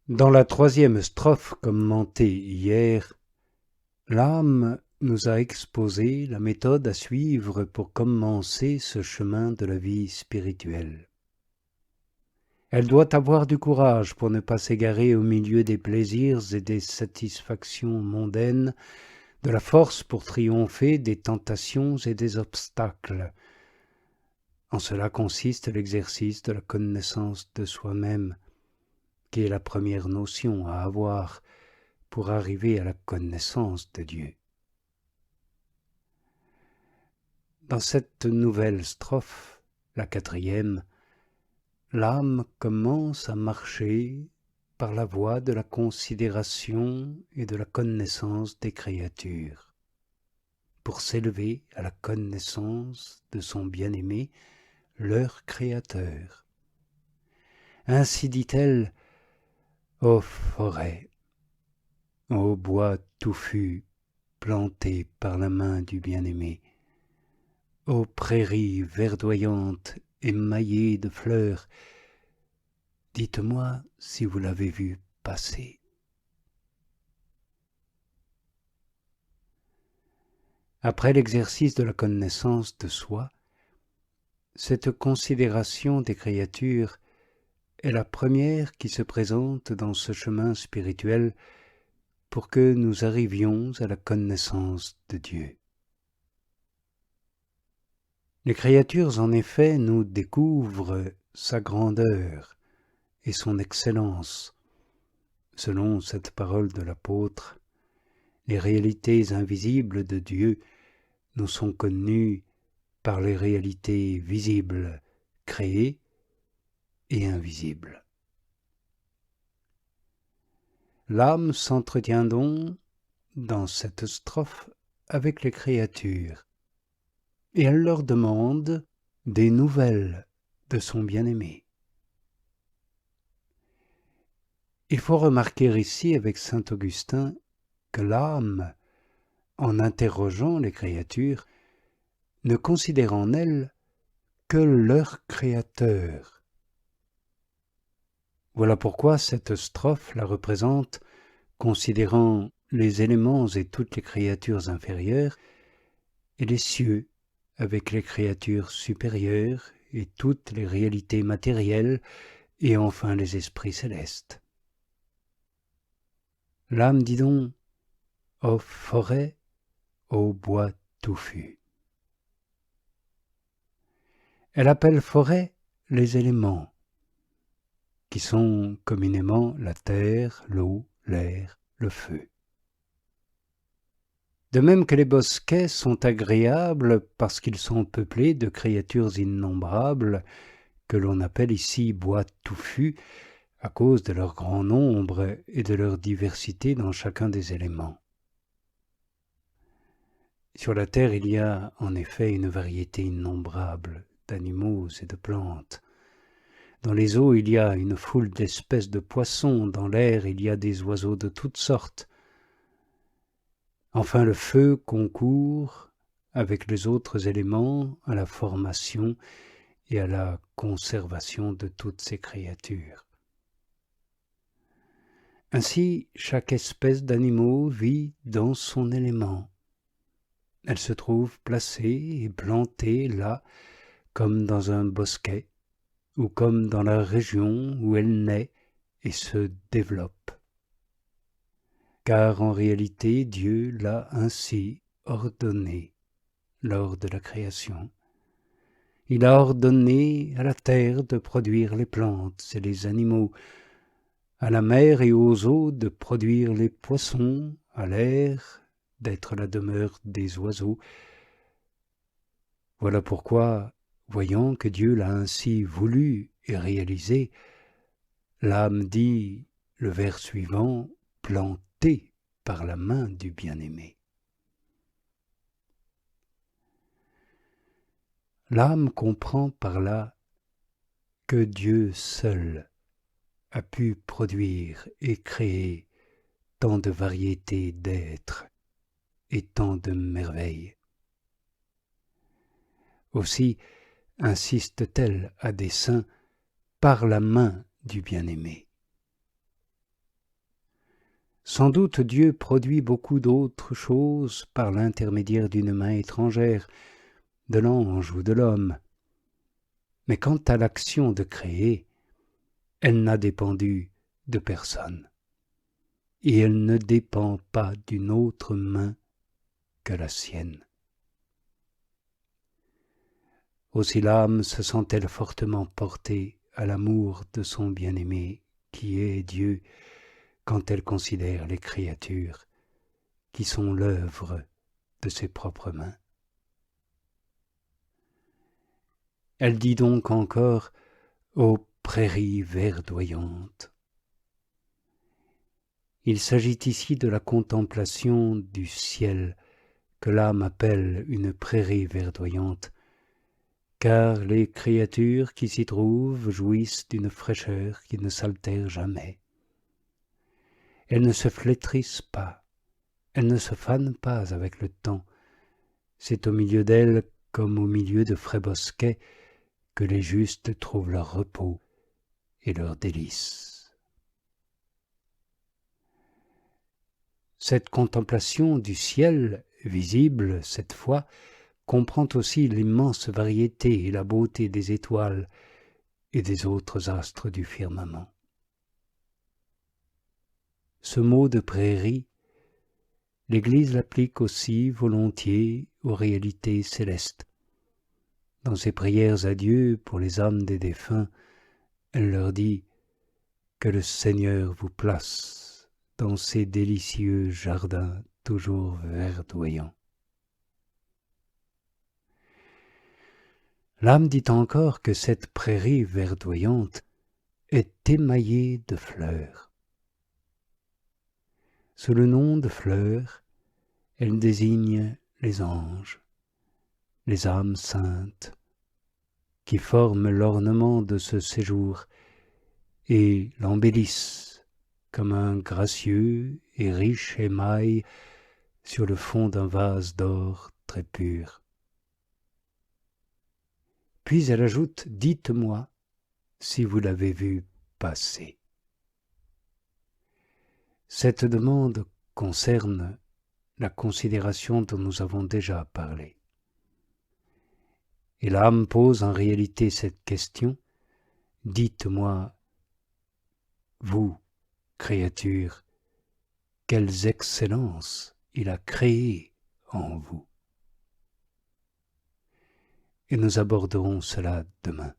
Dans la troisième strophe commentée hier, l'âme nous a exposé la méthode à suivre pour commencer ce chemin de la vie spirituelle. Elle doit avoir du courage pour ne pas s'égarer au milieu des plaisirs et des satisfactions mondaines, de la force pour triompher des tentations et des obstacles. En cela consiste l'exercice de la connaissance de soi-même, qui est la première notion à avoir pour arriver à la connaissance de Dieu. Dans cette nouvelle strophe, la quatrième, l'âme commence à marcher par la voie de la considération et de la connaissance des créatures, pour s'élever à la connaissance de son bien-aimé, leur Créateur. Ainsi dit-elle, ô forêt, ô bois touffu, planté par la main du bien-aimé, ô prairies verdoyantes émaillées de fleurs, dites-moi si vous l'avez vu passer. Après l'exercice de la connaissance de soi, cette considération des créatures est la première qui se présente dans ce chemin spirituel pour que nous arrivions à la connaissance de Dieu. Les créatures, en effet, nous découvrent sa grandeur et son excellence. Selon cette parole de l'apôtre, les réalités invisibles de Dieu nous sont connues par les réalités visibles, créées et invisibles. L'âme s'entretient donc, dans cette strophe, avec les créatures, et elle leur demande des nouvelles de son bien-aimé. Il faut remarquer ici avec saint Augustin que l'âme, en interrogeant les créatures, ne considère en elles que leur Créateur. Voilà pourquoi cette strophe la représente considérant les éléments et toutes les créatures inférieures, et les cieux avec les créatures supérieures et toutes les réalités matérielles, et enfin les esprits célestes. L'âme dit donc, ô forêt, ô bois touffu. Elle appelle forêt les éléments, qui sont communément la terre, l'eau, l'air, le feu. De même que les bosquets sont agréables parce qu'ils sont peuplés de créatures innombrables, que l'on appelle ici bois touffus, à cause de leur grand nombre et de leur diversité dans chacun des éléments. Sur la terre, il y a en effet une variété innombrable d'animaux et de plantes. Dans les eaux, il y a une foule d'espèces de poissons, dans l'air, il y a des oiseaux de toutes sortes. Enfin, le feu concourt, avec les autres éléments, à la formation et à la conservation de toutes ces créatures. Ainsi, chaque espèce d'animaux vit dans son élément. Elle se trouve placée et plantée là, comme dans un bosquet, ou comme dans la région où elle naît et se développe. Car en réalité, Dieu l'a ainsi ordonné lors de la création. Il a ordonné à la terre de produire les plantes et les animaux, à la mer et aux eaux de produire les poissons, à l'air d'être la demeure des oiseaux. Voilà pourquoi, voyant que Dieu l'a ainsi voulu et réalisé, l'âme dit, le vers suivant, planté par la main du bien-aimé. L'âme comprend par là que Dieu seul a pu produire et créer tant de variétés d'êtres et tant de merveilles. Aussi insiste-t-elle à dessein par la main du bien-aimé. Sans doute Dieu produit beaucoup d'autres choses par l'intermédiaire d'une main étrangère, de l'ange ou de l'homme. Mais quant à l'action de créer, elle n'a dépendu de personne, et elle ne dépend pas d'une autre main que la sienne. Aussi l'âme se sent-elle fortement portée à l'amour de son bien-aimé, qui est Dieu, quand elle considère les créatures qui sont l'œuvre de ses propres mains. Elle dit donc encore aux prairies verdoyantes. Il s'agit ici de la contemplation du ciel que l'âme appelle une prairie verdoyante, car les créatures qui s'y trouvent jouissent d'une fraîcheur qui ne s'altère jamais. Elles ne se flétrissent pas, elles ne se fanent pas avec le temps. C'est au milieu d'elles, comme au milieu de frais bosquets, que les justes trouvent leur repos et leur délice. Cette contemplation du ciel, visible cette fois, comprend aussi l'immense variété et la beauté des étoiles et des autres astres du firmament. Ce mot de prairie, l'Église l'applique aussi volontiers aux réalités célestes. Dans ses prières à Dieu pour les âmes des défunts, elle leur dit « Que le Seigneur vous place dans ces délicieux jardins toujours verdoyants. » L'âme dit encore que cette prairie verdoyante est émaillée de fleurs. Sous le nom de fleurs, elle désigne les anges, les âmes saintes, qui forment l'ornement de ce séjour et l'embellissent comme un gracieux et riche émail sur le fond d'un vase d'or très pur. Puis elle ajoute « Dites-moi si vous l'avez vu passer ». Cette demande concerne la considération dont nous avons déjà parlé. Et l'âme pose en réalité cette question « Dites-moi, vous, créatures, quelles excellences il a créées en vous ?» Et nous aborderons cela demain.